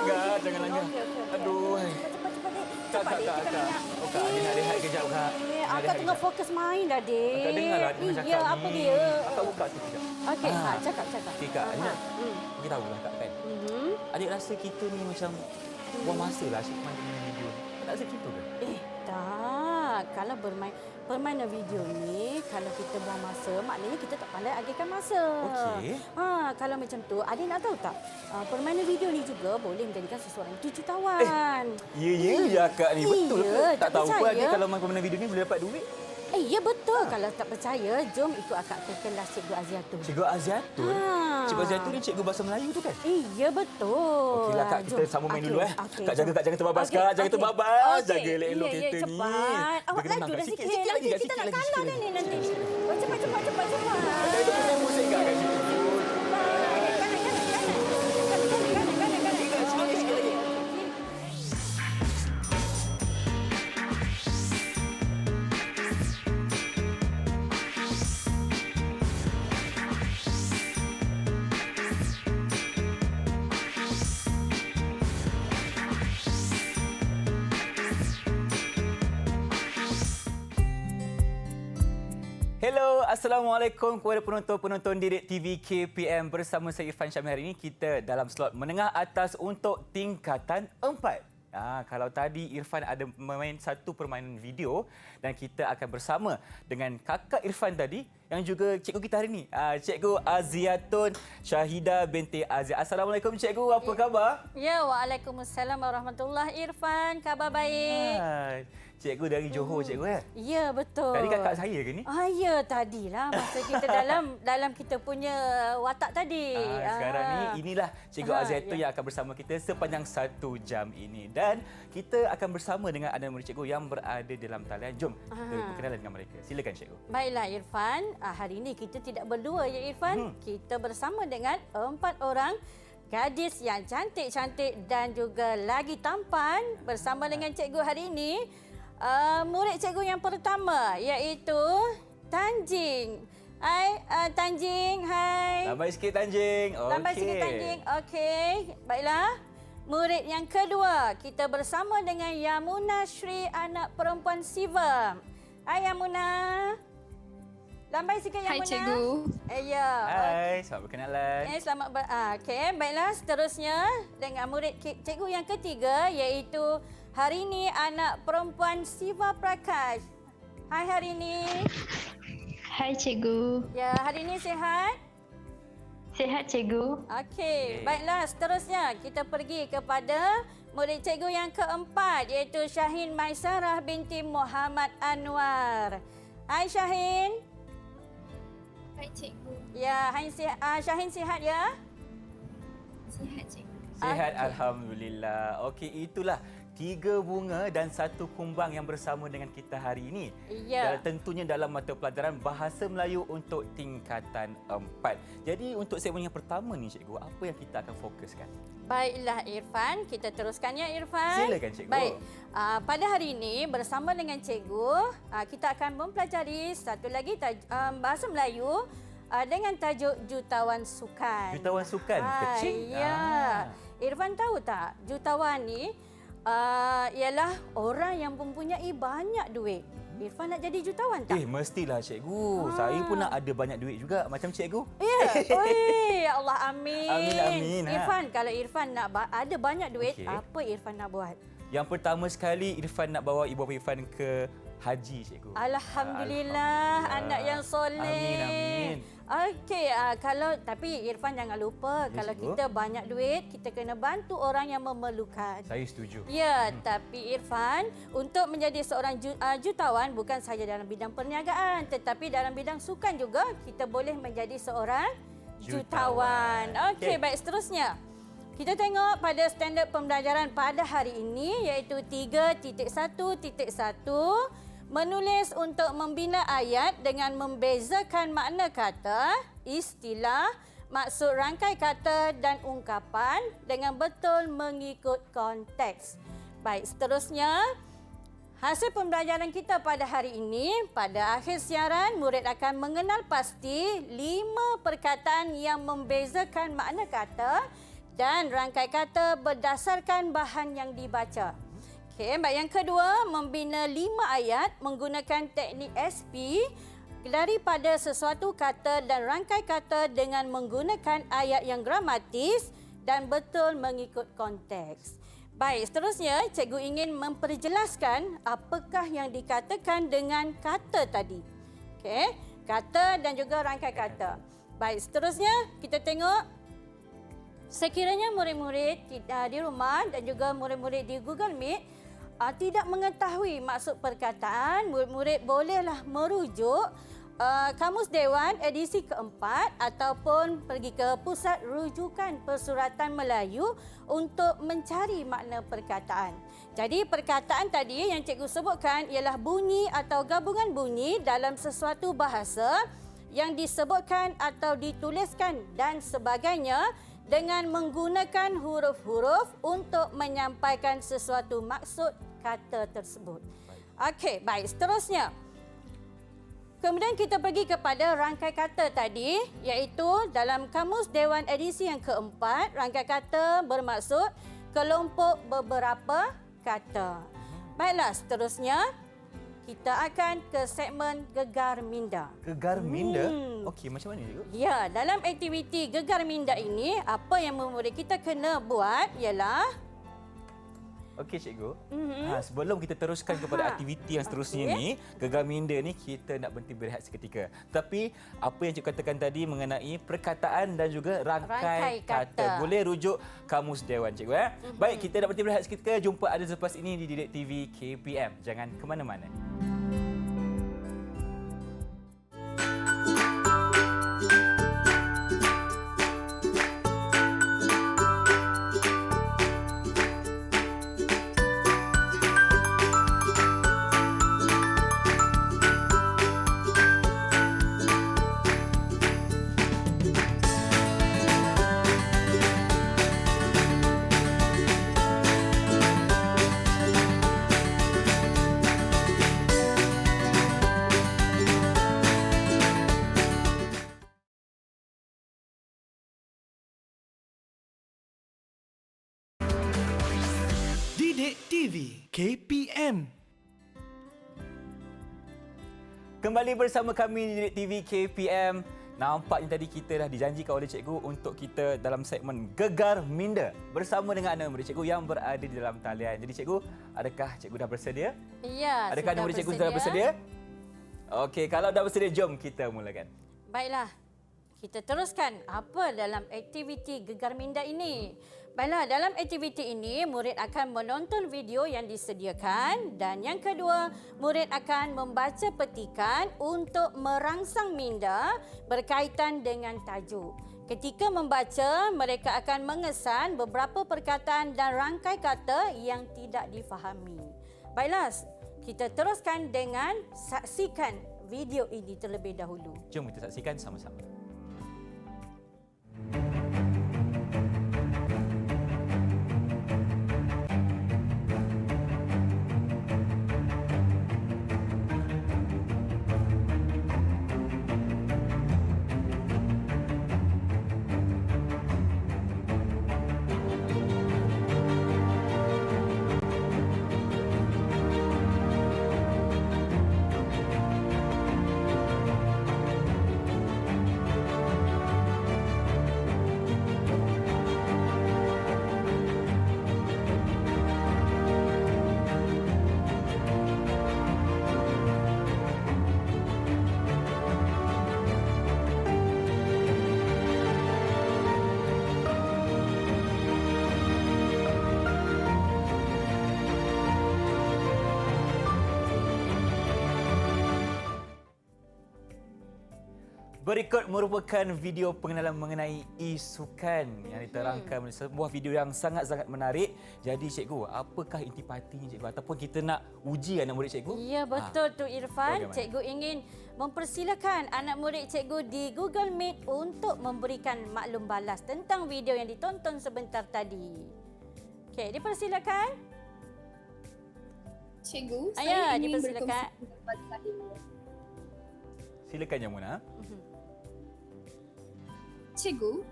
jangan langgar. Okey, okey, okey. Aduh. Cepat, Kak. Oh, Kak, dia nak rehat kejap, Kak. Akak tengah fokus main dah, Dek. Kak dengarlah dia cakap Ya, apa dia? Akak buka tu kejap. Okey, cakap. Okey, Kak. Kita tahulah, Kak, kan. Adik rasa kita ni macam buang masa lah asyik main video. Tak rasa macam tu ke? Tak. Kalau permainan video ni, kalau kita buang masa, maknanya kita tak pandai agihkan masa. Okey. Kalau macam tu, adik nak tahu tak? Permainan video ni juga boleh menjadikan seseorang itu jutawan. Ya, Kak ni. Betul ke? Tak tahu pun percaya? adik kalau main permainan video ni boleh dapat duit. Ya betul. Kalau tak percaya, jom ikut akak ke kelas Cikgu Aziatun. Cikgu Aziatun? Cikgu Aziatun ni cikgu bahasa Melayu tu kan? Ya betul. Okeylah, Kak. Kita sama main dulu. Kak jaga terbabas, Okey, Kak. Jaga okey. terbabas. Okey. Jaga elok-elok Ya, kita ni. cepat. Awak laju dah sikit. Nanti kita nak kalah dah ni nanti. Cepat. Ada punya musik Kak kat situ. Hello, Assalamualaikum kepada penonton-penonton Didik TV KPM. Bersama saya Irfan Syamil. Hari ini kita dalam slot menengah atas untuk tingkatan 4. Kalau tadi Irfan ada memain satu permainan video dan kita akan bersama dengan kakak Irfan tadi yang juga cikgu kita hari ini, Cikgu Aziatun Syahidah binti Aziz. Assalamualaikum Cikgu, apa khabar? Ya, waalaikumsalam warahmatullahi. Irfan, khabar baik. Cikgu dari Johor, Cikgu Ya, betul. Tadi kakak saya ke ni? Ya, tadilah masa kita dalam kita punya watak tadi. Sekarang ni inilah Cikgu Aziatun yang akan bersama kita sepanjang 1 jam ini. Dan kita akan bersama dengan anak murid cikgu yang berada dalam talian. Jom kita berkenalan dengan mereka. Silakan Cikgu. Baiklah Irfan, hari ini kita tidak berdua ya Irfan. Kita bersama dengan 4 orang gadis yang cantik-cantik dan juga lagi tampan bersama dengan cikgu hari ini. Murid cikgu yang pertama iaitu Tanjing. Hai Tanjing, hai. Lambai sikit Tanjing. Okey. Lambai sikit Tanjing. Okey. Baiklah. Murid yang kedua, kita bersama dengan Yamuna Shri, anak perempuan Siva. Hai Yamuna. Lambai sikit Yamuna. Hai cikgu. Ya. Hai, selamat berkenalan. Selamat okey, baiklah seterusnya dengan murid cikgu yang ketiga iaitu Harini, anak perempuan Siva Prakash. Hai Harini. Hai cikgu. Ya, Harini sihat? Sihat cikgu. Okey, baiklah seterusnya kita pergi kepada murid cikgu yang keempat iaitu Syahin Maisarah binti Muhammad Anwar. Hai Syahin. Hai cikgu. Ya, Syahin sihat ya? Sihat cikgu. Sihat alhamdulillah. Okey, itulah 3 bunga dan 1 kumbang yang bersama dengan kita hari ini. Ya. Dan tentunya dalam mata pelajaran Bahasa Melayu untuk tingkatan 4. Jadi untuk segmen yang pertama ni cikgu, apa yang kita akan fokuskan? Baiklah Irfan, kita teruskan ya Irfan. Silakan cikgu. Baik, pada hari ini bersama dengan cikgu, kita akan mempelajari satu lagi bahasa Melayu dengan tajuk Jutawan Sukan. Jutawan sukan kecil. Ya. Irfan tahu tak, jutawan ni ialah orang yang mempunyai banyak duit. Irfan nak jadi jutawan tak? Mestilah cikgu. Saya pun nak ada banyak duit juga macam cikgu. Ya. Oi, ya Allah amin. Amin. Irfan, kalau Irfan nak ada banyak duit, Okey. apa Irfan nak buat? Yang pertama sekali Irfan nak bawa ibu bapa Irfan ke haji cikgu. Alhamdulillah, anak yang soleh. Amin. Okey, tapi Irfan jangan lupa kalau cikgu. kita banyak duit, kita kena bantu orang yang memerlukan. Saya setuju. Ya, tapi Irfan, untuk menjadi seorang jutawan bukan sahaja dalam bidang perniagaan, tetapi dalam bidang sukan juga kita boleh menjadi seorang jutawan. Okey, baik seterusnya. Kita tengok pada standard pembelajaran pada hari ini iaitu 3.1.1 menulis untuk membina ayat dengan membezakan makna kata, istilah, maksud rangkai kata dan ungkapan dengan betul mengikut konteks. Baik, seterusnya hasil pembelajaran kita pada hari ini, pada akhir siaran murid akan mengenal pasti 5 perkataan yang membezakan makna kata dan rangkai kata berdasarkan bahan yang dibaca. Okey, baik, yang kedua, membina 5 ayat menggunakan teknik SP daripada sesuatu kata dan rangkai kata dengan menggunakan ayat yang gramatis dan betul mengikut konteks. Baik, seterusnya cikgu ingin memperjelaskan apakah yang dikatakan dengan kata tadi. Okey, kata dan juga rangkai kata. Baik, seterusnya kita tengok sekiranya murid-murid di rumah dan juga murid-murid di Google Meet tidak mengetahui maksud perkataan, murid-murid bolehlah merujuk Kamus Dewan edisi keempat ataupun pergi ke Pusat Rujukan Persuratan Melayu untuk mencari makna perkataan. Jadi perkataan tadi yang cikgu sebutkan ialah bunyi atau gabungan bunyi dalam sesuatu bahasa yang disebutkan atau dituliskan dan sebagainya dengan menggunakan huruf-huruf untuk menyampaikan sesuatu maksud kata tersebut. Okey, baik, seterusnya. Kemudian kita pergi kepada rangkai kata tadi, iaitu dalam Kamus Dewan edisi yang keempat, rangkai kata bermaksud kelompok beberapa kata. Baiklah, seterusnya kita akan ke segmen Gegar Minda. Gegar Minda? Okey, macam mana cikgu? Ya, dalam aktiviti Gegar Minda ini, apa yang murid kita kena buat ialah... Okey cikgu. Sebelum kita teruskan kepada aktiviti yang seterusnya ni, Gegar Minda ni kita nak berhenti berehat seketika. Tapi apa yang cikgu katakan tadi mengenai perkataan dan juga rangkai kata. Boleh rujuk Kamus Dewan cikgu. Baik, kita nak berhenti berehat seketika. Jumpa ada selepas ini di Didik TV KPM. Jangan ke mana-mana. Didik TV KPM. Kembali bersama kami di Didik TV KPM. Nampaknya tadi kita dah dijanjikan oleh cikgu untuk kita dalam segmen Gegar Minda bersama dengan anak murid cikgu yang berada di dalam talian. Jadi cikgu, adakah cikgu dah bersedia? Ya, adakah anak murid cikgu sudah bersedia? Okey, kalau dah bersedia, jom kita mulakan. Baiklah, kita teruskan apa dalam aktiviti Gegar Minda ini. Baiklah, dalam aktiviti ini, murid akan menonton video yang disediakan dan yang kedua, murid akan membaca petikan untuk merangsang minda berkaitan dengan tajuk. Ketika membaca, mereka akan mengesan beberapa perkataan dan rangkai kata yang tidak difahami. Baiklah, kita teruskan dengan saksikan video ini terlebih dahulu. Jom kita saksikan sama-sama. Berikut merupakan video pengenalan mengenai e-sukan yang diterangkan sebuah video yang sangat-sangat menarik. Jadi cikgu, apakah intipatinya cikgu ataupun kita nak uji anak murid cikgu? Ya, betul tu Irfan. Bagaimana? Cikgu ingin mempersilakan anak murid cikgu di Google Meet untuk memberikan maklum balas tentang video yang ditonton sebentar tadi. Okey, dipersilakan. Cikgu, Ya, saya ingin dipersilakan. berkongsi pendapat saya. Silakan Jamuna. Cikgu,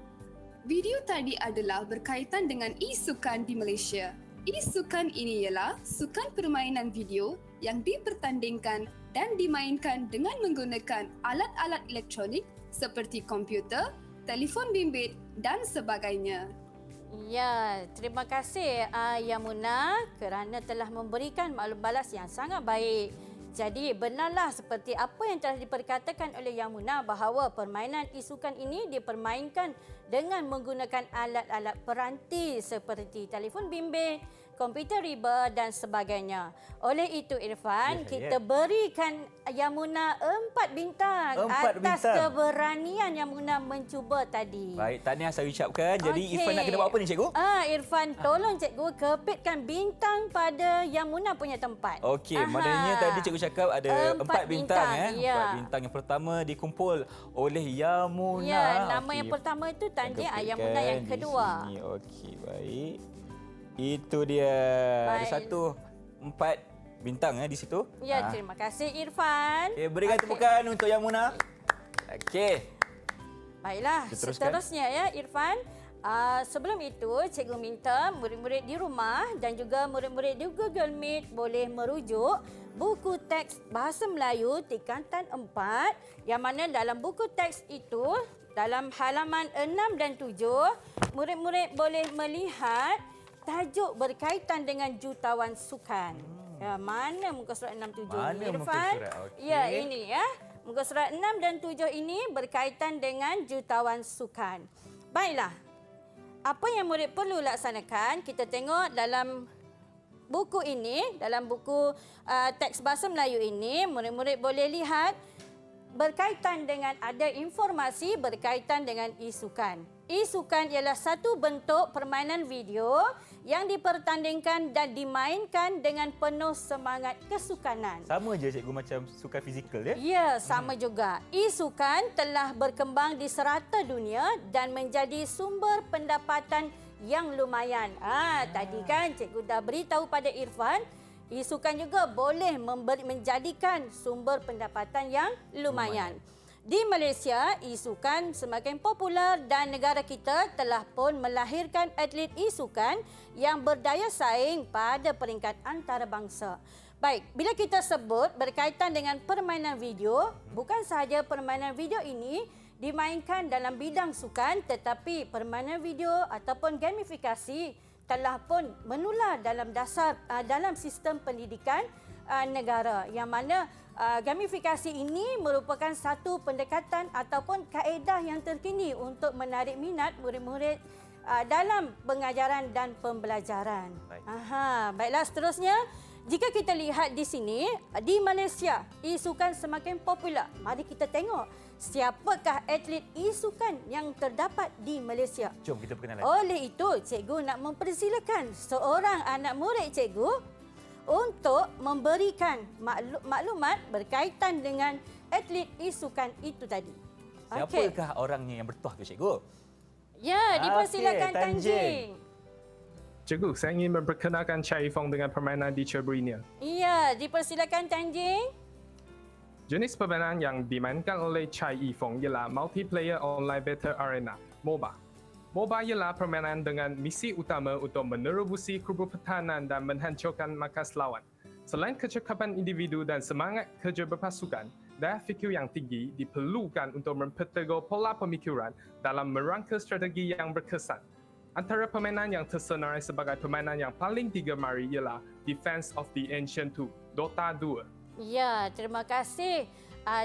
Video tadi adalah berkaitan dengan e-sukan di Malaysia. E-sukan ini ialah sukan permainan video yang dipertandingkan dan dimainkan dengan menggunakan alat-alat elektronik seperti komputer, telefon bimbit dan sebagainya. Ya, terima kasih Yamuna kerana telah memberikan maklum balas yang sangat baik. Jadi benarlah seperti apa yang telah diperkatakan oleh Yamuna bahawa permainan e-sukan ini dipermainkan dengan menggunakan alat-alat peranti seperti telefon bimbit, komputer riba dan sebagainya. Oleh itu Irfan, kita berikan Yamuna 4 bintang 4 atas bintang. keberanian Yamuna mencuba tadi. Baik, tahniah saya ucapkan. Jadi Irfan nak kena buat apa ni, cikgu? Irfan, tolong cikgu kepitkan bintang pada Yamuna punya tempat. Okey, maknanya tadi cikgu cakap ada 4 bintang. Ya. 4 bintang. Yang pertama dikumpul oleh Yamuna. Ya, nama yang pertama itu Tanjing, Yamuna yang kedua. Okey, baik. Itu dia. Baik. Ada 4 bintang di situ. Ya, terima kasih Irfan. Okay, berikan tepukan untuk Yamuna. Okey. Baiklah, seterusnya ya Irfan. Sebelum itu, cikgu minta murid-murid di rumah dan juga murid-murid di Google Meet boleh merujuk buku teks Bahasa Melayu tingkatan 4 yang mana dalam buku teks itu dalam halaman 6 dan 7 murid-murid boleh melihat tajuk berkaitan dengan jutawan sukan. Ya, mana muka surat 6 7 Mana ni muka Irfan? surat? Okey. Ya, ini ya. Muka surat 6 dan 7 ini berkaitan dengan jutawan sukan. Baiklah. Apa yang murid perlu laksanakan, kita tengok dalam buku ini, dalam buku teks Bahasa Melayu ini, murid-murid boleh lihat berkaitan dengan ada informasi berkaitan dengan e-sukan. E-sukan ialah satu bentuk permainan video yang dipertandingkan dan dimainkan dengan penuh semangat kesukanan. Sama je cikgu macam sukan fizikal ya? Ya, sama juga. E-sukan telah berkembang di serata dunia dan menjadi sumber pendapatan yang lumayan. Tadi kan cikgu dah beritahu pada Irfan, e-sukan juga boleh menjadikan sumber pendapatan yang lumayan. Di Malaysia, e-sukan semakin popular dan negara kita telah pun melahirkan atlet e-sukan yang berdaya saing pada peringkat antarabangsa. Baik, bila kita sebut berkaitan dengan permainan video, bukan sahaja permainan video ini dimainkan dalam bidang sukan, tetapi permainan video ataupun gamifikasi telah pun menular dalam sistem pendidikan negara yang mana gamifikasi ini merupakan satu pendekatan ataupun kaedah yang terkini untuk menarik minat murid-murid dalam pengajaran dan pembelajaran. Baiklah, seterusnya jika kita lihat di sini di Malaysia e-sukan semakin popular. Mari kita tengok siapakah atlet e-sukan yang terdapat di Malaysia. Jom kita perkenalan. Oleh itu, cikgu nak mempersilakan seorang anak murid cikgu untuk memberikan maklumat berkaitan dengan atlet e-sukan itu tadi. Siapakah orangnya yang bertuah tu cikgu? Ya, dipersilakan Tanjing. Cikgu, saya ingin memperkenalkan Chai Fong dengan permainan di Cerberinia. Ya, dipersilakan Tanjing. Jenis permainan yang dimainkan oleh Chai Fong ialah Multiplayer Online Battle Arena, MOBA. MOBA ialah permainan dengan misi utama untuk menerobosi kubu pertahanan dan menghancurkan markas lawan. Selain kecekapan individu dan semangat kerja berpasukan, daya fikir yang tinggi diperlukan untuk mempertegur pola pemikiran dalam merangka strategi yang berkesan. Antara permainan yang tersenarai sebagai permainan yang paling digemari ialah Defense of the Ancient 2, Dota 2. Ya, terima kasih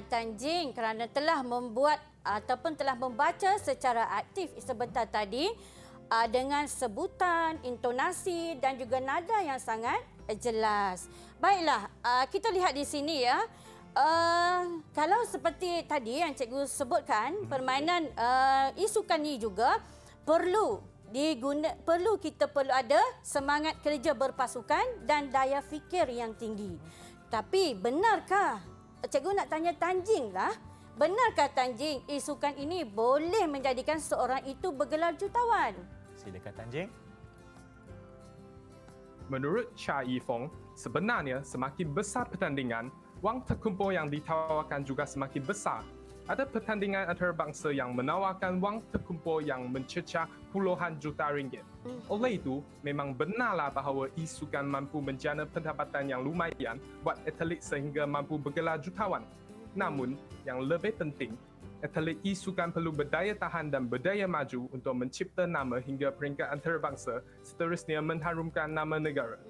Tanjing kerana telah membuat ataupun telah membaca secara aktif sebentar tadi dengan sebutan, intonasi dan juga nada yang sangat jelas. Baiklah, kita lihat di sini ya. Kalau seperti tadi yang cikgu sebutkan, permainan e-sukan ini juga perlu kita perlu ada semangat kerja berpasukan dan daya fikir yang tinggi. Tapi benarkah, cikgu nak tanya Tanjing lah, benarkah Tanjing e-sukan ini boleh menjadikan seorang itu bergelar jutawan? Silakan Tanjing. Menurut Chai Fong, sebenarnya semakin besar pertandingan, wang terkumpul yang ditawarkan juga semakin besar. Ada pertandingan antarabangsa yang menawarkan wang terkumpul yang mencecah puluhan juta ringgit. Oleh itu, memang benarlah bahawa e-sukan mampu menjana pendapatan yang lumayan buat atlet sehingga mampu bergelar jutawan. Namun, yang lebih penting, atlet e-sukan perlu berdaya tahan dan berdaya maju untuk mencipta nama hingga peringkat antarabangsa, seterusnya mengharumkan nama negara.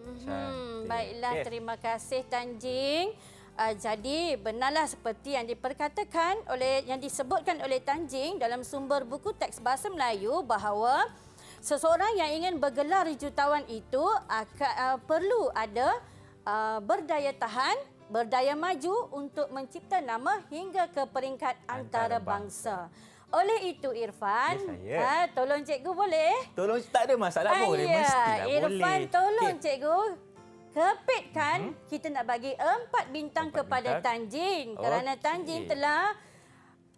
Baiklah, terima kasih Tanjing. Jadi benarlah seperti yang disebutkan oleh Tanjing dalam sumber buku teks bahasa Melayu bahawa seseorang yang ingin bergelar jutawan itu perlu ada berdaya tahan, berdaya maju untuk mencipta nama hingga ke peringkat antarabangsa. Oleh itu Irfan, tolong cikgu boleh? Tolong, tak ada masalah, boleh, mestilah Irfan, boleh. tolong cikgu kepitkan kita nak bagi 4 bintang kepada Tanjing kerana Tanjing telah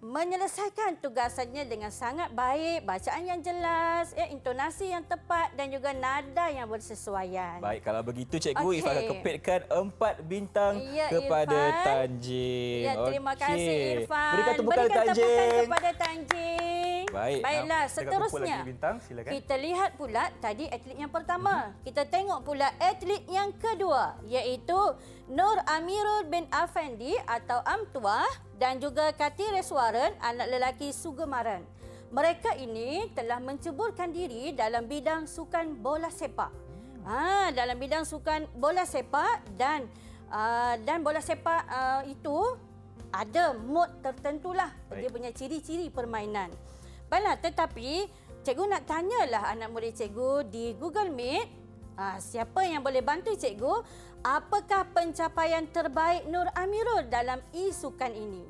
menyelesaikan tugasannya dengan sangat baik, bacaan yang jelas, intonasi yang tepat dan juga nada yang bersesuaian. Baik, kalau begitu cikgu, Irfan akan kepitkan 4 bintang kepada Irfan. Tanjing. Ya, terima kasih Irfan. Berikan tepukan kepada Tanjing. Baiklah, seterusnya bintang, silakan. kita lihat pula tadi atlet yang pertama. Kita tengok pula atlet yang kedua iaitu Nur Amirul bin Afandi atau Amtuah dan juga Kati Reswaran, anak lelaki Sugemaran. Mereka ini telah menceburkan diri dalam bidang sukan bola sepak. Dalam bidang sukan bola sepak dan bola sepak itu ada mod tertentulah. Dia punya ciri-ciri permainan. Baiklah, tetapi cikgu nak tanyalah anak murid cikgu di Google Meet, siapa yang boleh bantu cikgu, apakah pencapaian terbaik Nur Amirul dalam e-sukan ini?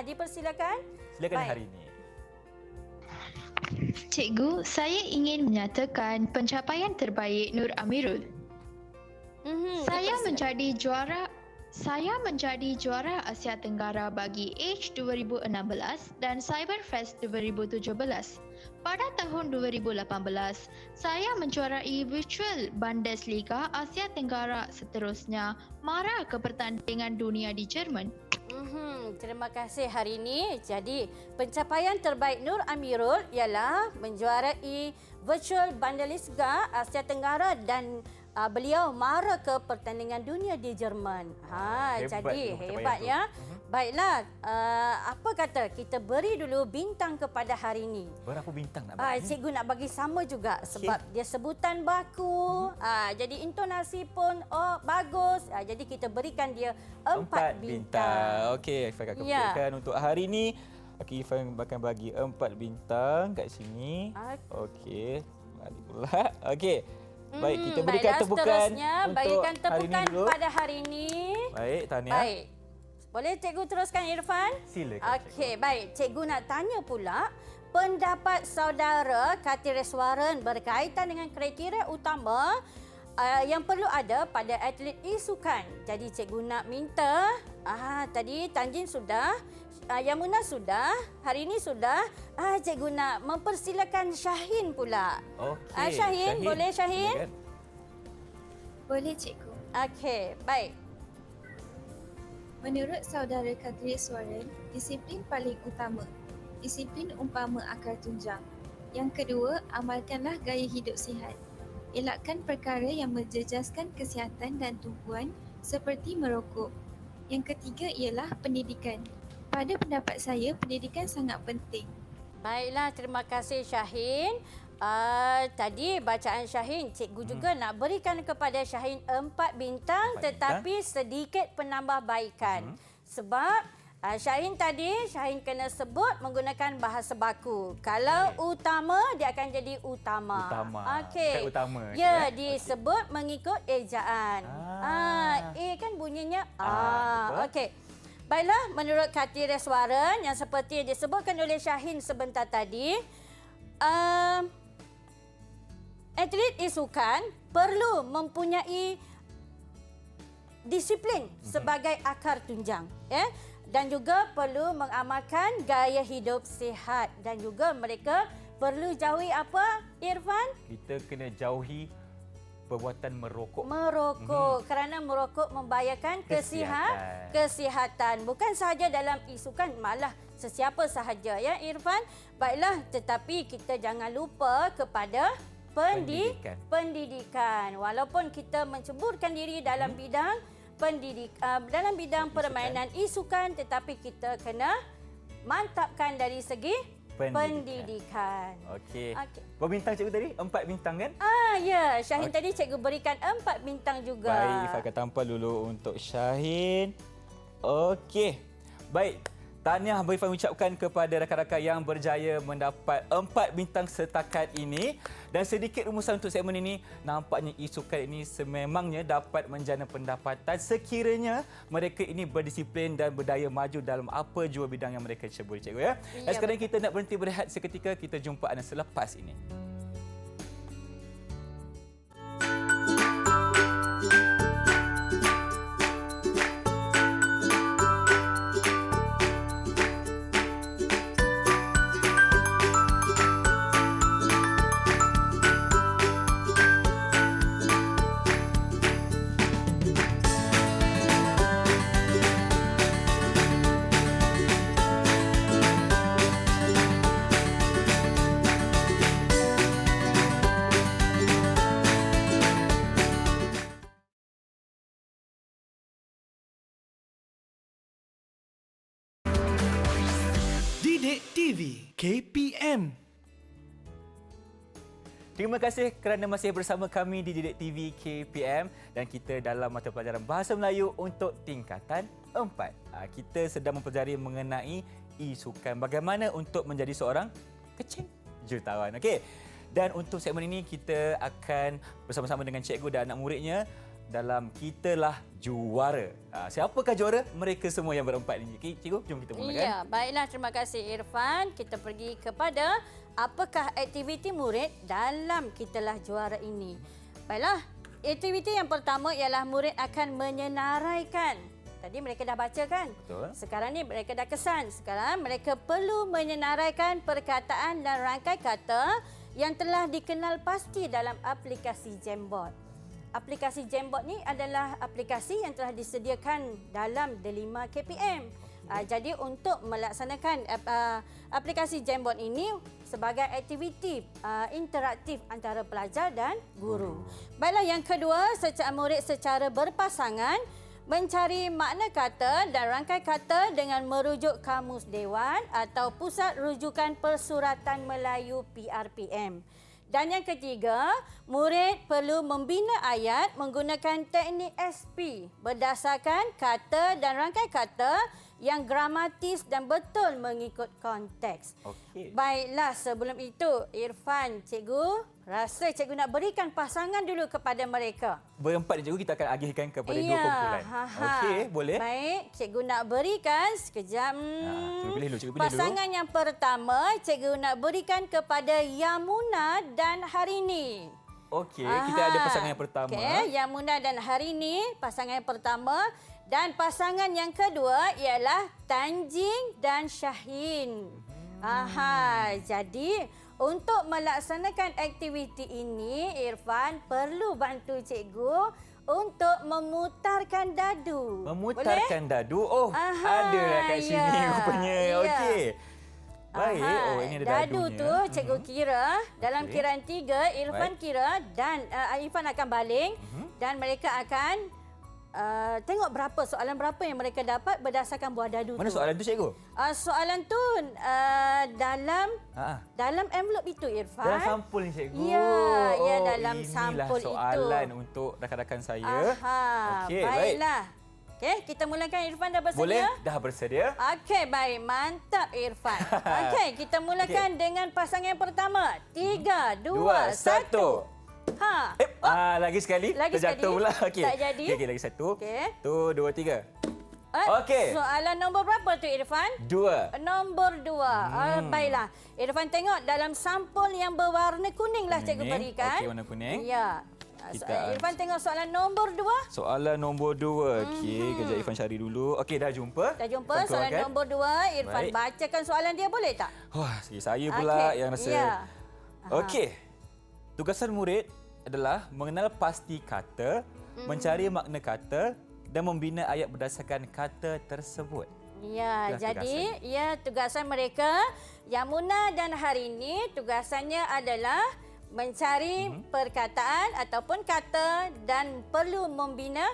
Dipersilakan. Silakan hari ini. Cikgu, saya ingin menyatakan pencapaian terbaik Nur Amirul. Saya menjadi juara Asia Tenggara bagi Age 2016 dan Cyberfest 2017. Pada tahun 2018, saya menjuarai Virtual Bundesliga Asia Tenggara, seterusnya marah ke pertandingan dunia di Jerman. Terima kasih hari ini. Jadi, pencapaian terbaik Nur Amirul ialah menjuarai Virtual Bundesliga Asia Tenggara dan beliau mara ke pertandingan dunia di Jerman. Jadi hebat ya. Baiklah, apa kata kita beri dulu bintang kepada hari ini. Berapa bintang nak bagi? Cikgu nak bagi sama juga sebab dia sebutan baku. Jadi intonasi pun bagus. Jadi kita berikan dia 4 bintang. Okey, Irfan akan kepitkan untuk hari ini. Irfan akan bagi 4 bintang kat sini. Okey, balik pula. Okey. Baik, kita berikan tepukan untuk hari ini dulu. Pada hari ini. Baik, tahniah. Baik. Boleh cikgu teruskan Irfan? Silakan. Okey, baik. Cikgu nak tanya pula pendapat saudara Kati Reswaran berkaitan dengan kriteria utama yang perlu ada pada atlet e-sukan. Jadi cikgu nak minta, tadi Tanjin sudah, Yamuna sudah, hari ini sudah. Cikgu nak mempersilakan Syahin pula. Okey. Syahin, boleh Syahin? Silakan. Boleh cikgu. Okey, baik. Menurut saudara Kati Reswaran, disiplin paling utama. Disiplin umpama akar tunjang. Yang kedua, amalkanlah gaya hidup sihat. Elakkan perkara yang menjejaskan kesihatan dan tumpuan seperti merokok. Yang ketiga ialah pendidikan. Pada pendapat saya, pendidikan sangat penting. Baiklah, terima kasih Syahin. Tadi bacaan Syahin, cikgu juga nak berikan kepada Syahin 4 bintang tetapi sedikit penambahbaikan. Sebab Syahin kena sebut menggunakan bahasa baku. Kalau utama, dia akan jadi utama. Okey. Utama. Ya, disebut mengikut ejaan. Kan bunyinya Okey. Baiklah, menurut Kati Reswaran yang seperti disebutkan oleh Syahin sebentar tadi, atlet e-sukan perlu mempunyai disiplin sebagai akar tunjang, dan juga perlu mengamalkan gaya hidup sihat dan juga mereka perlu jauhi apa, Irfan? Kita kena jauhi perbuatan merokok. Merokok kerana merokok membahayakan kesihatan. Bukan sahaja dalam isukan, malah sesiapa sahaja ya Irfan. Baiklah, tetapi kita jangan lupa kepada pendidikan. Walaupun kita menceburkan diri dalam bidang dalam bidang permainan isukan, tetapi kita kena mantapkan dari segi pendidikan. Okey. Berapa bintang cikgu tadi? 4 bintang kan? Ya. Syahin tadi cikgu berikan 4 bintang juga. Baik, Ifat akan tampal dulu untuk Syahin. Okey. Baik. Tahniah Abang Irfan ucapkan kepada rakan-rakan yang berjaya mendapat 4 bintang setakat ini. Dan sedikit rumusan untuk segmen ini, nampaknya isukan ini sememangnya dapat menjana pendapatan sekiranya mereka ini berdisiplin dan berdaya maju dalam apa jua bidang yang mereka ceburi, cikgu ya. Dan sekarang kita nak berhenti berehat seketika, kita jumpa anda selepas ini. Didik TV KPM. Terima kasih kerana masih bersama kami di Didik TV KPM dan kita dalam mata pelajaran Bahasa Melayu untuk tingkatan 4. Kita sedang mempelajari mengenai isukan, bagaimana untuk menjadi seorang kecing jutawan. Okey. Dan untuk segmen ini kita akan bersama-sama dengan cikgu dan anak muridnya dalam Kitalah Juara. Siapakah juara? Mereka semua yang berempat ini. Okay, cikgu, jom kita mulakan. Ya, baiklah, terima kasih Irfan. Kita pergi kepada apakah aktiviti murid dalam Kitalah Juara ini. Baiklah, aktiviti yang pertama ialah murid akan menyenaraikan. Tadi mereka dah baca kan? Betul. Sekarang ni mereka dah kesan. Sekarang mereka perlu menyenaraikan perkataan dan rangkai kata yang telah dikenal pasti dalam aplikasi Jamboard. Aplikasi Jamboard ni adalah aplikasi yang telah disediakan dalam Delima KPM. Jadi untuk melaksanakan aplikasi Jamboard ini sebagai aktiviti interaktif antara pelajar dan guru. Baiklah, yang kedua, murid secara berpasangan mencari makna kata dan rangkai kata dengan merujuk Kamus Dewan atau Pusat Rujukan Persuratan Melayu PRPM. Dan yang ketiga, murid perlu membina ayat menggunakan teknik SP berdasarkan kata dan rangkai kata yang gramatis dan betul mengikut konteks. Okey. Baiklah, sebelum itu Irfan, cikgu rasa cikgu nak berikan pasangan dulu kepada mereka. Berempat ni cikgu, kita akan agihkan kepada dua kumpulan. Okey, boleh? Baik, cikgu nak berikan sekejap. Cikgu pilih dulu, cikgu pilih Pasangan yang pertama, cikgu nak berikan kepada Yamuna dan Harini. Okey, kita ada pasangan yang pertama. Okey, Yamuna dan Harini, pasangan yang pertama. Dan pasangan yang kedua ialah Tanjing dan Syahin. Jadi untuk melaksanakan aktiviti ini, Irfan perlu bantu cikgu untuk memutarkan dadu. Memutarkan dadu? Oh, ada lah kat sini rupanya. Okey. Baik, ini ada dadu dadunya. tu cikgu kira dalam kiraan 3, Irfan kira dan Irfan akan baling dan mereka akan tengok soalan berapa yang mereka dapat berdasarkan buah dadu. Mana soalan tu, cikgu? Soalan tu dalam envelope itu, Irfan. Dalam sampul ni, cikgu. Ya, dalam sampul itu. Inilah soalan untuk rakan-rakan saya. Okey, baiklah. Okey, kita mulakan. Irfan dah bersedia? Boleh, dah bersedia. Okey, baik. Mantap, Irfan. Okey, kita mulakan dengan pasangan yang pertama. 3, 2, 1. Lagi sekali. Lagi terjatuh sekali. Pula. Okay. Tak jadi. Okey, lagi satu. Okey. Tu, 2, 3. Okey. Soalan nombor berapa tu, Irfan? 2. Nombor 2. Baiklah. Irfan tengok dalam sampul yang berwarna kuning lah cikgu berikan. Okey, warna kuning. Ya. Irfan tengok soalan nombor 2. Soalan nombor 2. Okey, kejap Irfan cari dulu. Okey, dah jumpa. Dah jumpa soalan nombor 2. Irfan bacakan soalan dia, boleh tak? Wah, saya pula yang rasa. Ya. Okey. Tugasan murid adalah mengenal pasti kata, mencari makna kata dan membina ayat berdasarkan kata tersebut. Ya, Itulah jadi tugasan mereka Yamuna dan Harini tugasannya adalah mencari perkataan ataupun kata dan perlu membina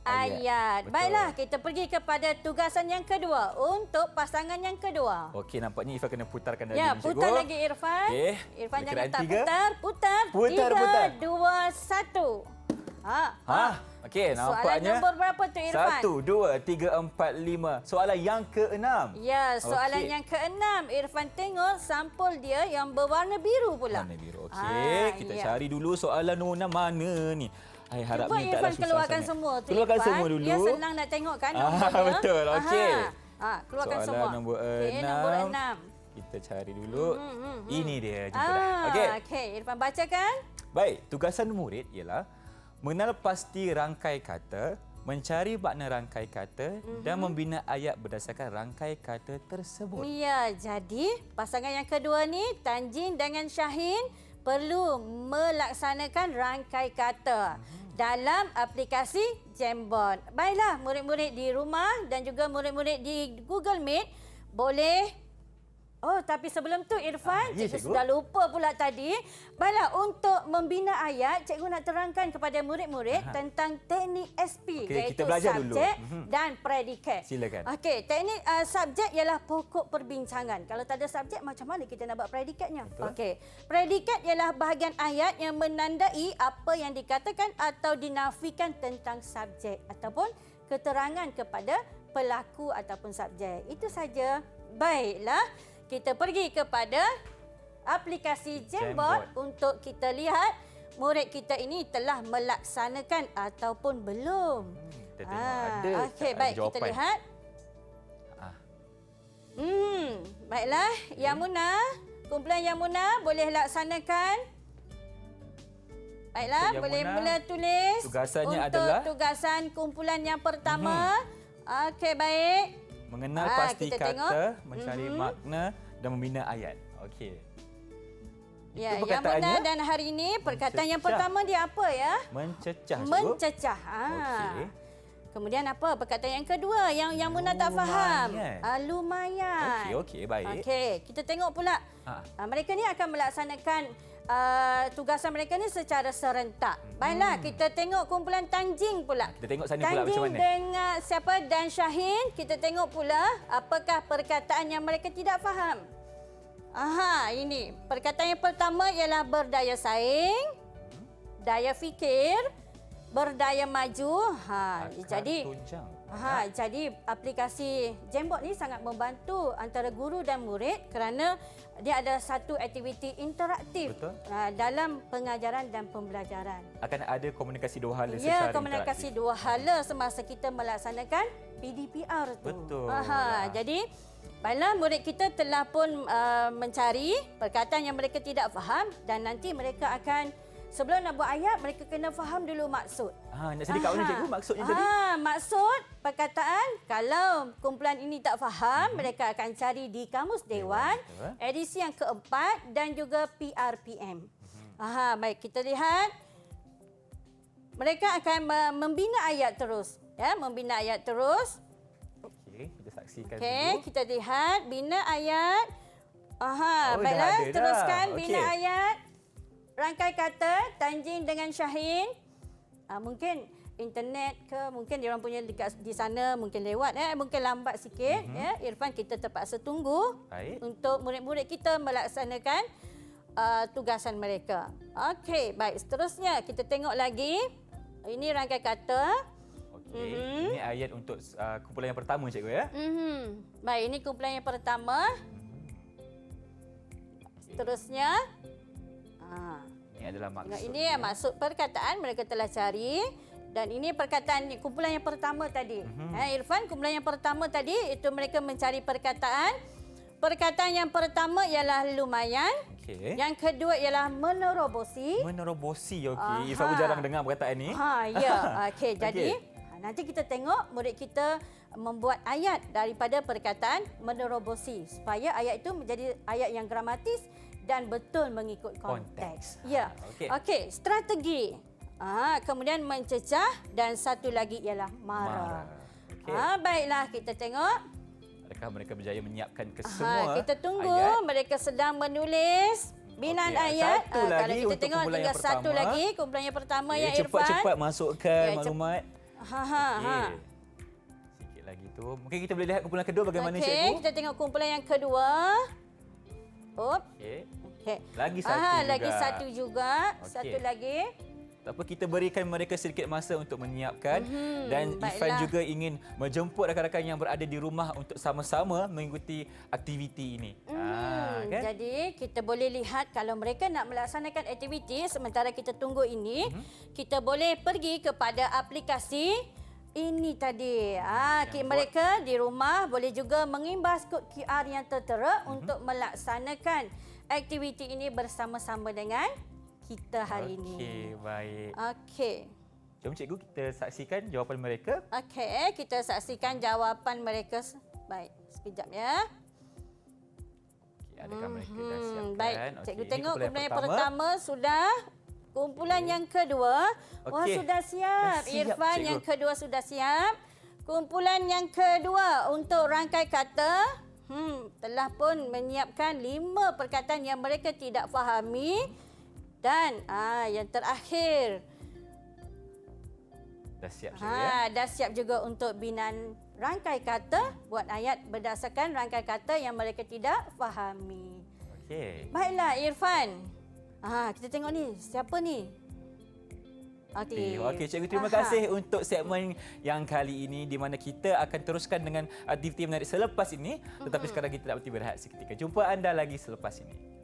ayat. Betul. Baiklah, kita pergi kepada tugasan yang kedua untuk pasangan yang kedua. Okey, nampaknya Irfan kena putarkan lagi Ya, ni, putar cikgu. lagi Irfan. Okey, Irfan jangan perkiraan tak tiga. putar. Putar. Putar, 3, putar. 2, 1. Okey, Soalan nampaknya nombor berapa tu Irfan? 1, 2, 3, 4, 5. Soalan yang ke-6. Ya, soalan Okey. yang ke-6. Irfan tengok sampul dia yang berwarna biru pula. Warna biru. Okey, kita ya. cari dulu soalan nombor 6 mana ni. Hai, harap Cuba ni taklah Irfan susah keluarkan sangat. semua tu Keluarkan Irfan. semua dulu. Dia senang nak tengok kan nombornya. Betul. Okey. Keluarkan Soalan semua. nombor Okey, 6. nombor 6. Kita cari dulu. Ini dia, jumpa dah. Okey. Okey, Irfan bacakan. Baik, tugasan murid ialah mengenal pasti rangkai kata, mencari makna rangkai kata dan membina ayat berdasarkan rangkai kata tersebut. Ya, jadi pasangan yang kedua ni Tanjin dengan Syahin perlu melaksanakan rangkai kata dalam aplikasi Jamboard. Baiklah, murid-murid di rumah dan juga murid-murid di Google Meet boleh. Oh, tapi sebelum tu Irfan, ya, cikgu cikgu. sudah lupa pula tadi. Baiklah, untuk membina ayat, cikgu nak terangkan kepada murid-murid tentang teknik SP, Okey, iaitu kita belajar dulu. subjek dan predikat. Silakan. Okey, teknik subjek ialah pokok perbincangan. Kalau tak ada subjek, macam mana kita nak buat predikatnya? Okey, predikat ialah bahagian ayat yang menandai apa yang dikatakan atau dinafikan tentang subjek ataupun keterangan kepada pelaku ataupun subjek. Itu saja. Baiklah, kita pergi kepada aplikasi Jamboard untuk kita lihat murid kita ini telah melaksanakan ataupun belum. Kita tengok ada Okey, tak baik, ada kita jawapan. lihat. Baiklah, Yamuna, kumpulan Yamuna boleh laksanakan. Baiklah, Untuk boleh Yamuna, mula tulis. tugasannya untuk adalah? tugasan kumpulan yang pertama. Okey, baik. Mengenal pasti kita kata, tengok. mencari makna dan membina ayat. Okey. Ya, Itu Yamuna perkataannya dan hari ini perkataan yang mencecah. pertama dia apa ya? mencecah, cikgu. Mencecah. Okey. Kemudian apa? Perkataan yang kedua yang Muna tak faham. Lumayan. Lumayan. Okey, baik. Okey, kita tengok pula. Mereka ni akan melaksanakan tugasan mereka ni secara serentak. Baiklah, kita tengok kumpulan Tanjing pula. Kita tengok sana pula macam mana. dengan siapa dan Syahin, kita tengok pula apakah perkataan yang mereka tidak faham. Ini. Perkataan yang pertama ialah berdaya saing, daya fikir, berdaya maju. Jadi tunjang. jadi aplikasi Jamboard ni sangat membantu antara guru dan murid kerana dia ada satu aktiviti interaktif dalam pengajaran dan pembelajaran. Akan ada komunikasi dua hala Ya, secara komunikasi interaktif. dua hala semasa kita melaksanakan PDPR tu. Betul. Jadi baiklah, murid kita telah pun mencari perkataan yang mereka tidak faham dan nanti mereka akan sebelum nak buat ayat mereka kena faham dulu maksud. Nak sedih kat mana cikgu maksudnya tadi? Maksud perkataan kalau kumpulan ini tak faham, mereka akan cari di Kamus Dewan, edisi yang keempat dan juga PRPM. Baik, kita lihat. Mereka akan membina ayat terus. Ya, membina ayat terus. Okey, kita saksikan Okey, dulu. kita lihat bina ayat. dah Baiklah, ada dah. teruskan bina Okey. ayat. Rangkai kata Tanjin dengan Syahin. Mungkin internet ke, mungkin dia orang punya di sana mungkin lewat mungkin lambat sikit ya. Irfan kita terpaksa tunggu Baik. untuk murid-murid kita melaksanakan tugasan mereka. Okey, baik, seterusnya kita tengok lagi. Ini rangkai kata. Okey. Ini ayat untuk kumpulan yang pertama cikgu ya. Baik, ini kumpulan yang pertama. Seterusnya Ini adalah maksud. ini maksud perkataan mereka telah cari dan ini perkataan kumpulan yang pertama tadi. Irfan, kumpulan yang pertama tadi itu mereka mencari perkataan. Perkataan yang pertama ialah lumayan. Okey. Yang kedua ialah menerobosi. Menerobosi. Okey. Irfan pun jarang dengar perkataan ni. Ya. Okey, jadi Okey. nanti kita tengok murid kita membuat ayat daripada perkataan menerobosi supaya ayat itu menjadi ayat yang gramatis dan betul mengikut konteks. Ya. Okey. Okey, strategi. Kemudian mencecah dan satu lagi ialah marah. Okey. Baiklah, kita tengok. Adakah mereka berjaya menyiapkan ke semua Kita tunggu ayat? mereka sedang menulis binaan Okey, ayat. satu lagi Kalau kita untuk tengok kumpulan tinggal yang satu pertama. lagi kumpulan yang pertama ya Irfan. Cepat-cepat masukkan Ya, maklumat. Okey. Sikit lagi tu. Mungkin kita boleh lihat kumpulan kedua bagaimana Okey, cikgu? kita tengok kumpulan yang kedua. Okey. Okey. Lagi satu juga. Lagi satu juga. Okey. Satu lagi. Tak apa, kita berikan mereka sedikit masa untuk menyiapkan dan Ifan baiklah. juga ingin menjemput rakan-rakan yang berada di rumah untuk sama-sama mengikuti aktiviti ini. Kan? Jadi kita boleh lihat kalau mereka nak melaksanakan aktiviti sementara kita tunggu ini, kita boleh pergi kepada aplikasi ini tadi. Mereka di rumah boleh juga mengimbas kod QR yang tertera untuk melaksanakan aktiviti ini bersama-sama dengan kita hari ini. Okey, baik. Okey. Jom cikgu kita saksikan jawapan mereka. Okey, kita saksikan jawapan mereka. Baik, sekejap ya. Okey, adakah mereka dah siapkan? Baik, Okey, cikgu ini tengok kumpulan kumpulan yang pertama sudah. Kumpulan yang kedua, Okey. sudah siap. Dah siap, Irfan cikgu. yang kedua sudah siap. Kumpulan yang kedua untuk rangkai kata, telah pun menyiapkan 5 perkataan yang mereka tidak fahami. Dan yang terakhir, Dah siap cikgu ya? dah siap juga untuk binaan rangkai kata, buat ayat berdasarkan rangkai kata yang mereka tidak fahami. Okey. Baiklah Irfan. Kita tengok ni, siapa ni? Okey, cikgu terima kasih untuk segmen yang kali ini di mana kita akan teruskan dengan aktiviti menarik selepas ini. Tetapi sekarang kita nak berhenti berehat seketika. Jumpa anda lagi selepas ini.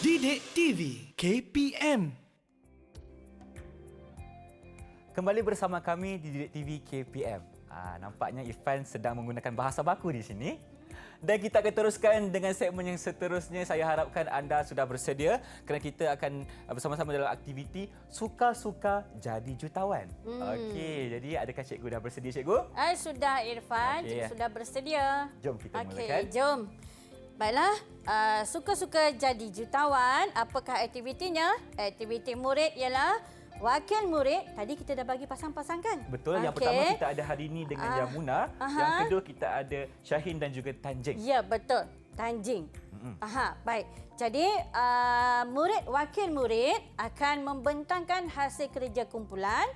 Didik TV KPM. Kembali bersama kami di Didik TV KPM. Nampaknya Ifan sedang menggunakan bahasa baku di sini. Dan kita akan teruskan dengan segmen yang seterusnya. Saya harapkan anda sudah bersedia kerana kita akan bersama-sama dalam aktiviti Suka-Suka Jadi Jutawan. Okey, jadi adakah cikgu dah bersedia cikgu? Sudah Irfan, Okey. cikgu sudah bersedia. Jom kita Okey, mulakan. jom. Baiklah, suka-suka jadi jutawan. Apakah aktivitinya? Aktiviti murid ialah wakil murid. Tadi kita dah bagi pasang-pasang kan? Betul, yang pertama kita ada hari ini dengan Yamuna. Yang kedua kita ada Syahin dan juga Tanjing. Ya, betul. Tanjing. Baik. Jadi, wakil murid akan membentangkan hasil kerja kumpulan.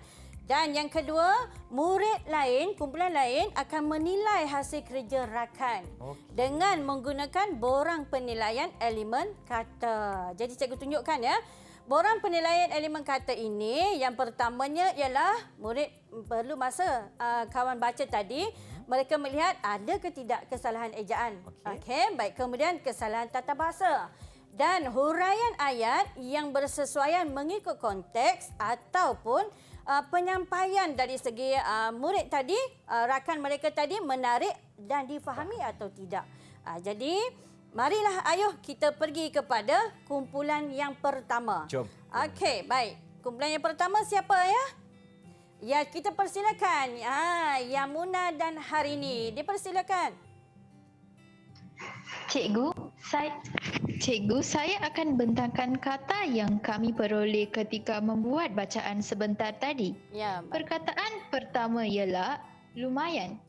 Dan yang kedua, kumpulan lain akan menilai hasil kerja rakan dengan menggunakan borang penilaian elemen kata. Jadi cikgu tunjukkan ya. Borang penilaian elemen kata ini, yang pertamanya ialah murid perlu masa kawan baca tadi, mereka melihat ada ke tidak kesalahan ejaan. Okey, baik. Kemudian kesalahan tata bahasa. Dan huraian ayat yang bersesuaian mengikut konteks ataupun penyampaian dari segi murid tadi, rakan mereka tadi menarik dan difahami atau tidak. Jadi, marilah ayuh kita pergi kepada kumpulan yang pertama. Jom. Okey, baik. Kumpulan yang pertama siapa ya? Ya, kita persilakan. Yamuna dan Harini. Dipersilakan. Cikgu, saya akan bentangkan kata yang kami peroleh ketika membuat bacaan sebentar tadi. Ya, Perkataan pertama ialah lumayan.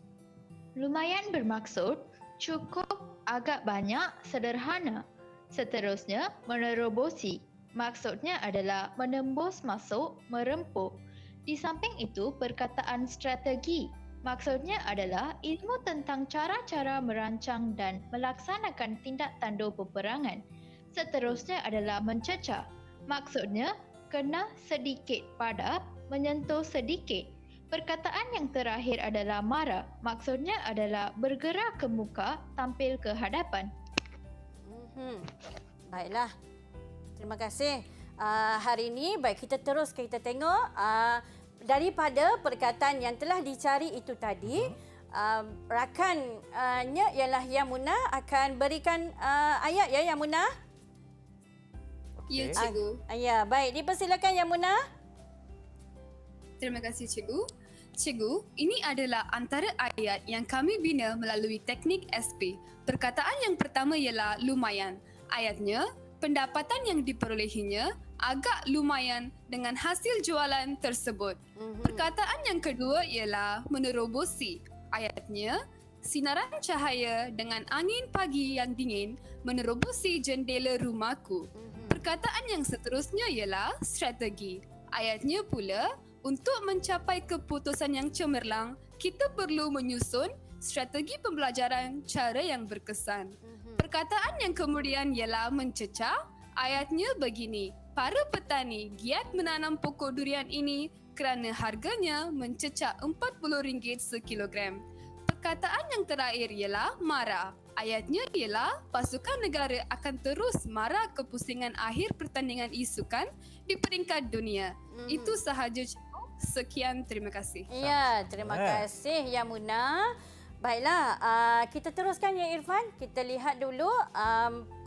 Lumayan bermaksud cukup, agak banyak, sederhana. Seterusnya, menerobosi. Maksudnya adalah menembus masuk, merempuk. Di samping itu, perkataan strategi. Maksudnya adalah ilmu tentang cara-cara merancang dan melaksanakan tindak tanduk peperangan. Seterusnya adalah mencecah. Maksudnya kena sedikit pada, menyentuh sedikit. Perkataan yang terakhir adalah mara. Maksudnya adalah bergerak ke muka, tampil ke hadapan. Baiklah. Terima kasih. Hari ini baik kita terus kita tengok daripada perkataan yang telah dicari itu tadi, rakannya ialah Yang Munah akan berikan ayat ya Yang Munah. Ya, cikgu. Ya, baik. Dipersilakan Yang Munah. Terima kasih, cikgu. Cikgu, ini adalah antara ayat yang kami bina melalui teknik SP. Perkataan yang pertama ialah lumayan. Ayatnya, pendapatan yang diperolehinya agak lumayan dengan hasil jualan tersebut. Perkataan yang kedua ialah menerobosi. Ayatnya, sinaran cahaya dengan angin pagi yang dingin menerobosi jendela rumahku. Perkataan yang seterusnya ialah strategi. Ayatnya pula, untuk mencapai keputusan yang cemerlang, kita perlu menyusun strategi pembelajaran cara yang berkesan. Perkataan yang kemudian ialah mencecah. Ayatnya begini, para petani giat menanam pokok durian ini kerana harganya mencecah RM40 sekilogram. Perkataan yang terakhir ialah marah. Ayatnya ialah pasukan negara akan terus marah kepusingan akhir pertandingan isukan di peringkat dunia. Itu sahaja, cikgu. Sekian, terima kasih. Ya, terima kasih Yang Munah. Baiklah, kita teruskan ya Irfan. Kita lihat dulu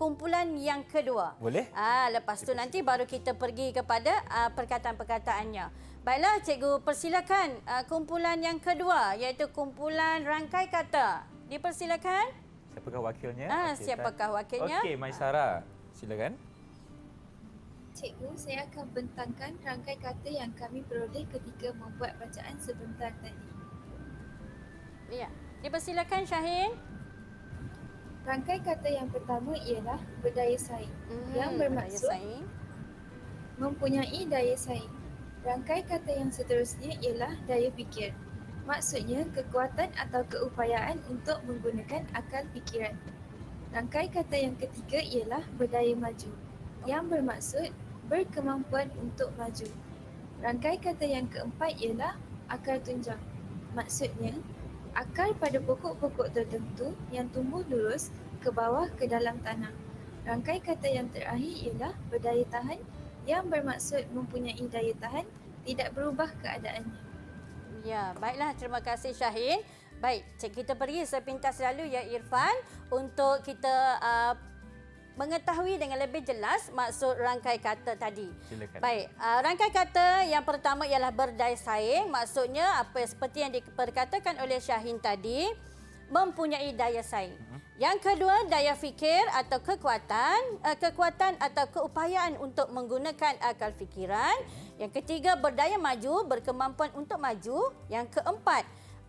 kumpulan yang kedua. Boleh? Lepas tu nanti baru kita pergi kepada perkataan-perkataannya. Baiklah, cikgu persilakan kumpulan yang kedua iaitu kumpulan rangkai kata. Dipersilakan. Siapakah wakilnya? Siapakah wakilnya? Okey, Maisara. Silakan. Cikgu, saya akan bentangkan rangkai kata yang kami peroleh ketika membuat bacaan sebentar tadi. Ya, dipersilakan Syahin. Rangkai kata yang pertama ialah berdaya saing, yang bermaksud mempunyai daya saing. Rangkai kata yang seterusnya ialah daya fikir. Maksudnya kekuatan atau keupayaan untuk menggunakan akal fikiran. Rangkai kata yang ketiga ialah berdaya maju, yang bermaksud berkemampuan untuk maju. Rangkai kata yang keempat ialah akar tunjang. Maksudnya, akar pada pokok-pokok tertentu yang tumbuh lurus ke bawah ke dalam tanah. Rangkai kata yang terakhir ialah berdaya tahan, yang bermaksud mempunyai daya tahan, tidak berubah keadaannya. Ya, baiklah. Terima kasih Syahin. Baik, kita pergi sepintas lalu ya Irfan untuk kita mengetahui dengan lebih jelas maksud rangkai kata tadi. Silakan. Baik, rangkai kata yang pertama ialah berdaya saing. Maksudnya seperti yang diperkatakan oleh Syahin tadi, mempunyai daya saing. Yang kedua, daya fikir atau kekuatan atau keupayaan untuk menggunakan akal fikiran. Yang ketiga, berdaya maju, berkemampuan untuk maju. Yang keempat,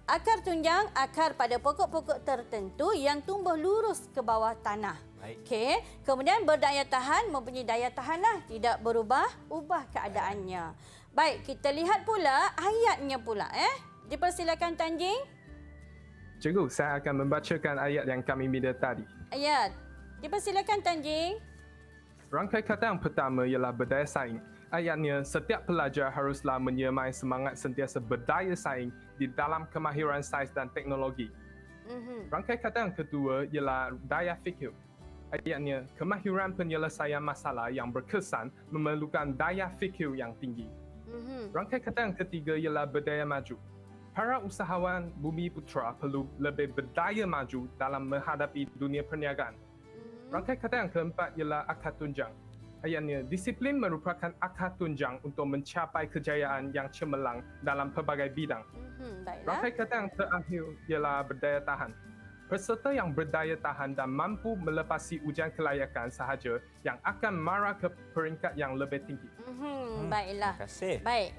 akar tunjang, akar pada pokok-pokok tertentu yang tumbuh lurus ke bawah tanah. Okey. Kemudian berdaya tahan, mempunyai daya tahanlah, tidak berubah keadaannya. Baik, kita lihat pula ayatnya pula. Dipersilakan Tanjing. Cikgu, saya akan membacakan ayat yang kami bina tadi. Ayat. Dipersilakan Tanjing. Rangkai kata yang pertama ialah berdaya saing. Ayatnya, setiap pelajar haruslah menyermai semangat sentiasa berdaya saing di dalam kemahiran sains dan teknologi. Rangkai kata yang kedua ialah daya fikir. Ayatnya, kemahiran penyelesaian masalah yang berkesan memerlukan daya fikir yang tinggi. Rangkai kata yang ketiga ialah berdaya maju. Para usahawan Bumi Putra perlu lebih berdaya maju dalam menghadapi dunia perniagaan. Rangkai kata yang keempat ialah akar tunjang. Ayatnya, disiplin merupakan akar tunjang untuk mencapai kejayaan yang cemerlang dalam pelbagai bidang. Rangkai kata yang terakhir ialah berdaya tahan. Peserta yang berdaya tahan dan mampu melepasi ujian kelayakan sahaja yang akan mara ke peringkat yang lebih tinggi. Baiklah. Terima kasih. Baik,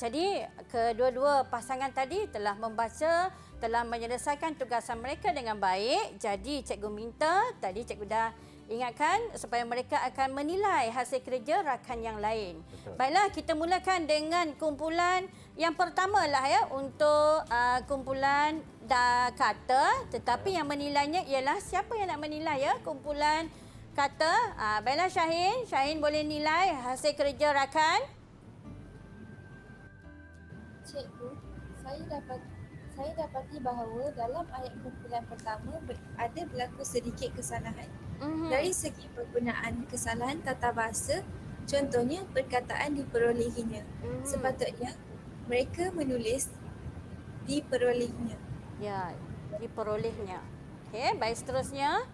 jadi kedua-dua pasangan tadi telah membaca, telah menyelesaikan tugasan mereka dengan baik. Jadi cikgu minta, tadi cikgu dah ingatkan supaya mereka akan menilai hasil kerja rakan yang lain. Betul. Baiklah, kita mulakan dengan kumpulan yang pertama lah ya untuk kumpulan kata, tetapi yang menilainya ialah siapa yang nak menilai ya kumpulan kata. Baiklah Syahin. Syahin boleh nilai hasil kerja rakan. Cikgu, saya dapati bahawa dalam ayat kumpulan pertama ada berlaku sedikit kesalahan. Dari segi penggunaan kesalahan tata bahasa, contohnya perkataan diperolehinya. Sepatutnya mereka menulis diperolehnya. Ya, diperolehnya. Okey, baik seterusnya.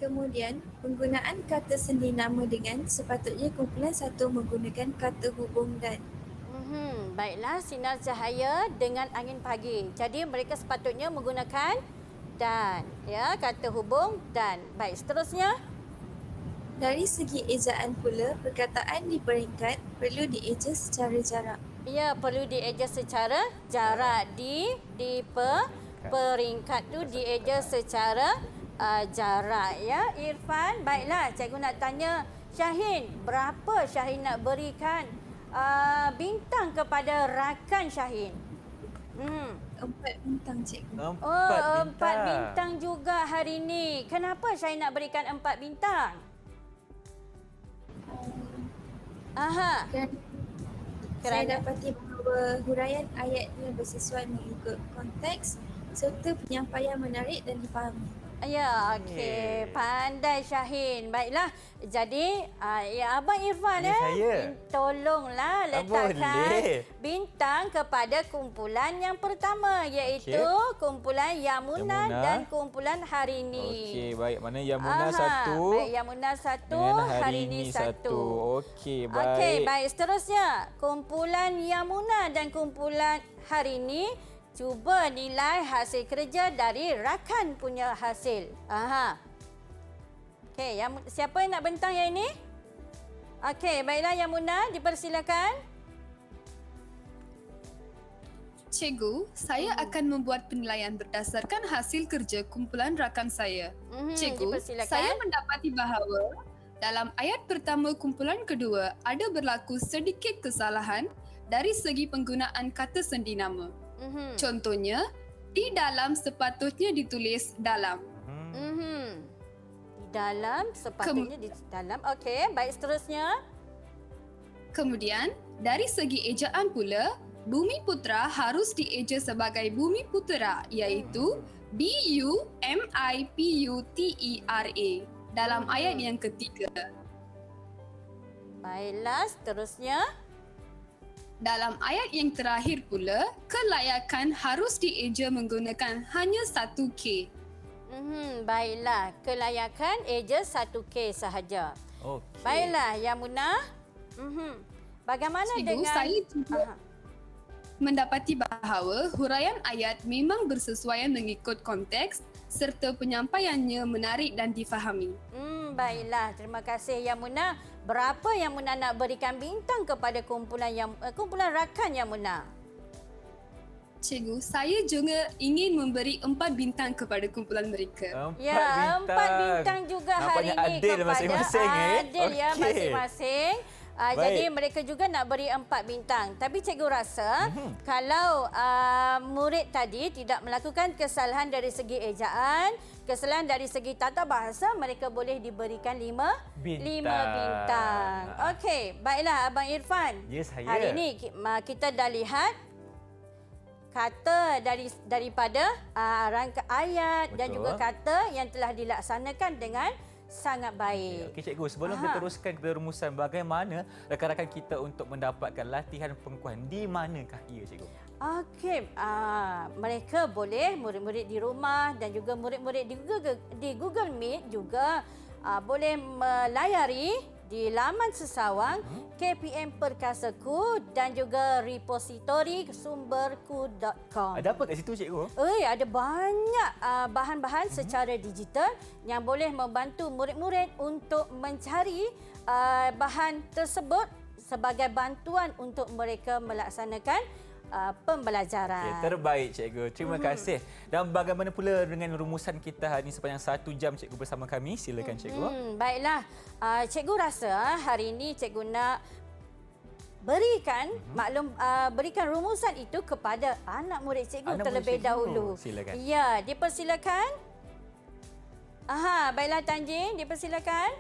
Kemudian, penggunaan kata sendi nama dengan sepatutnya kumpulan satu menggunakan kata hubung dan. Baiklah, sinar cahaya dengan angin pagi. Jadi mereka sepatutnya menggunakan dan, ya, kata hubung dan. Baik, seterusnya. Dari segi ejaan pula, perkataan di peringkat perlu dieja secara jarak. Ya, perlu dieja secara jarak. Peringkat tu dieja secara jarak, ya Irfan. Baiklah, cikgu nak tanya Syahin, berapa Syahin nak berikan bintang kepada rakan Syahin? 4 bintang, cikgu. 4 bintang juga hari ini. Kenapa Syahin nak berikan 4 bintang? Saya dapati bahawa huraian ayatnya bersesuaian mengikut konteks serta penyampaian menarik dan difahami. Ya, okey. Pandai Syahin. Baiklah. Jadi, ya Abang Irfan, tolonglah letakkan bintang kepada kumpulan yang pertama, iaitu kumpulan Yamuna dan kumpulan Harini. Okey, baik. Mana Yamuna satu. Baik, Yamuna satu, Harini satu. Okey, baik. Okey, baik. Seterusnya, kumpulan Yamuna dan kumpulan Harini, cuba nilai hasil kerja dari rakan punya hasil. Okey, siapa yang nak bentang yang ini? Okey, baiklah Yamuna, dipersilakan. Cikgu, saya akan membuat penilaian berdasarkan hasil kerja kumpulan rakan saya. Cikgu, saya mendapati bahawa dalam ayat pertama kumpulan kedua ada berlaku sedikit kesalahan dari segi penggunaan kata sendi nama. Contohnya, di dalam sepatutnya ditulis dalam. Di dalam sepatutnya di dalam. Okey, baik seterusnya. Kemudian, dari segi ejaan pula, Bumi Putera harus dieja sebagai Bumi Putera, iaitu BUMIPUTERA dalam ayat yang ketiga. Baiklah, seterusnya. Dalam ayat yang terakhir pula, kelayakan harus dieja menggunakan hanya 1K. Baiklah, kelayakan eja 1K sahaja. Okey. Baiklah, Yamuna. Bagaimana Cikgu, dengan... saya juga mendapati bahawa huraian ayat memang bersesuaian mengikut konteks serta penyampaiannya menarik dan difahami. Baiklah, terima kasih Yamuna. Berapa Yamuna nak berikan bintang kepada kumpulan rakan Yamuna? Cikgu, saya juga ingin memberi 4 bintang kepada kumpulan mereka. 4 bintang juga hari ini adil kepada masing-masing, adil ya Okey. masing-masing. Jadi mereka juga nak beri 4 bintang. Tapi cikgu rasa kalau murid tadi tidak melakukan kesalahan dari segi ejaan, kesalahan dari segi tata bahasa, mereka boleh diberikan 5 bintang. Okey, baiklah Abang Irfan. Ya, saya. Hari ini kita dah lihat kata daripada rangka ayat dan juga kata yang telah dilaksanakan dengan sangat baik. Okey cikgu, sebelum kita teruskan kepada rumusan, bagaimana rakan-rakan kita untuk mendapatkan latihan pengukuhan, di manakah ia cikgu? Okey, mereka boleh, murid-murid di rumah dan juga murid-murid di Google Meet juga boleh melayari di laman sesawang KPM Perkasaku dan juga repositori sumberku.com. Ada apa kat situ cikgu? Ada banyak bahan-bahan secara digital yang boleh membantu murid-murid untuk mencari bahan tersebut sebagai bantuan untuk mereka melaksanakan pembelajaran. Okay, terbaik cikgu. Terima kasih. Dan bagaimana pula dengan rumusan kita hari ini sepanjang 1 jam cikgu bersama kami? Silakan cikgu. Baiklah. Cikgu rasa hari ini cikgu nak berikan berikan rumusan itu kepada anak murid cikgu terlebih dahulu. Silakan. Ya, dipersilakan. Aha, baiklah Tanjing, dipersilakan.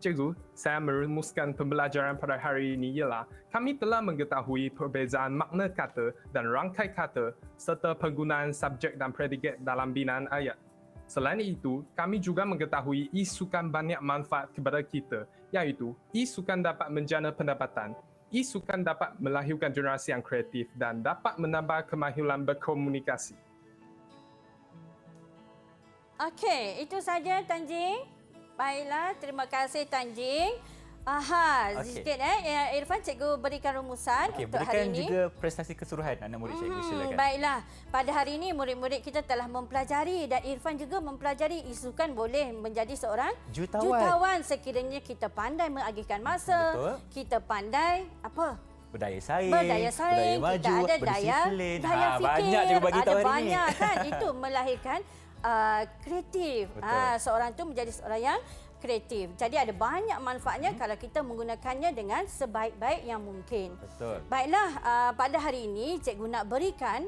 Cikgu, saya merumuskan pembelajaran pada hari ini ialah kami telah mengetahui perbezaan makna kata dan rangkai kata serta penggunaan subjek dan predikat dalam binaan ayat. Selain itu, kami juga mengetahui isukan banyak manfaat kepada kita, iaitu isukan dapat menjana pendapatan, isukan dapat melahirkan generasi yang kreatif dan dapat menambah kemahiran berkomunikasi. Okey, itu saja Tanjing. Baiklah, terima kasih Tanjing. Aha, Okey. sikit Irfan, cikgu berikan rumusan Okey, untuk hari berikan ini. juga prestasi keseluruhan anak murid cikgu, silakan. Baiklah, pada hari ini murid-murid kita telah mempelajari dan Irfan juga mempelajari isukan boleh menjadi seorang Jutawan. sekiranya kita pandai mengagihkan masa, Betul. kita pandai apa? Berdaya saing, Berdaya saing, berdaya kita maju, ada berdisiplin. daya fikir, Banyak cikgu bagi tahu ada hari ini. banyak kan. Itu melahirkan kreatif. Betul. Seorang tu menjadi seorang yang kreatif. Jadi ada banyak manfaatnya kalau kita menggunakannya dengan sebaik-baik yang mungkin. Betul. Baiklah, pada hari ini cikgu nak berikan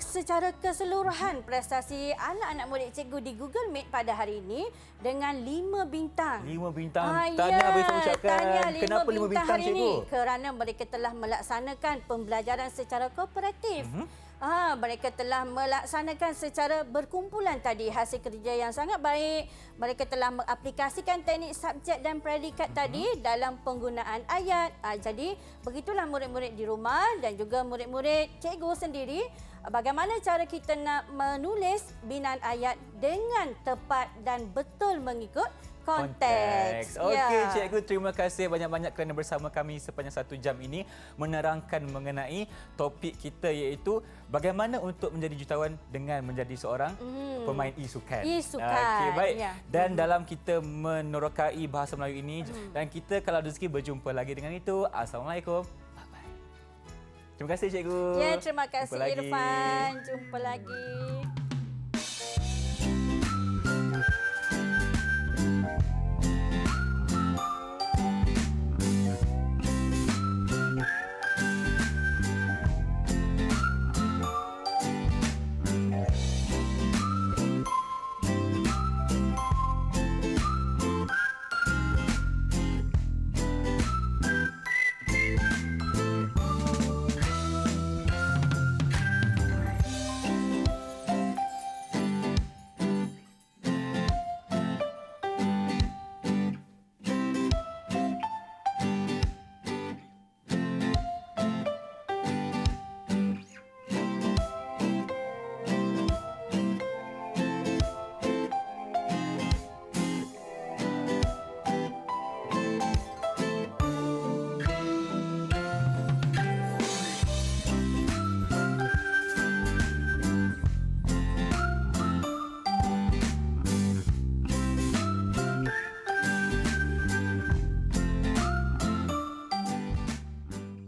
secara keseluruhan prestasi anak-anak murid cikgu di Google Meet pada hari ini dengan 5 bintang. 5 bintang. Ya, Tahniah boleh saya ucapkan. tahniah Kenapa 5 bintang hari cikgu? ini? Kerana mereka telah melaksanakan pembelajaran secara kooperatif. Mereka telah melaksanakan secara berkumpulan tadi hasil kerja yang sangat baik. Mereka telah mengaplikasikan teknik subjek dan predikat tadi dalam penggunaan ayat. Jadi begitulah murid-murid di rumah dan juga murid-murid cikgu sendiri. Bagaimana cara kita nak menulis binaan ayat dengan tepat dan betul mengikut konteks. Okey, cikgu, terima kasih banyak-banyak kerana bersama kami sepanjang 1 jam ini menerangkan mengenai topik kita iaitu bagaimana untuk menjadi jutawan dengan menjadi seorang pemain isukan. Isukan. Okey, baik. Ya. Dan dalam kita menerokai bahasa Melayu ini dan kita kalau ada rezeki berjumpa lagi dengan itu. Assalamualaikum. Bye-bye. Terima kasih cikgu. Ya, terima kasih Jumpa lagi. Irfan. Jumpa lagi.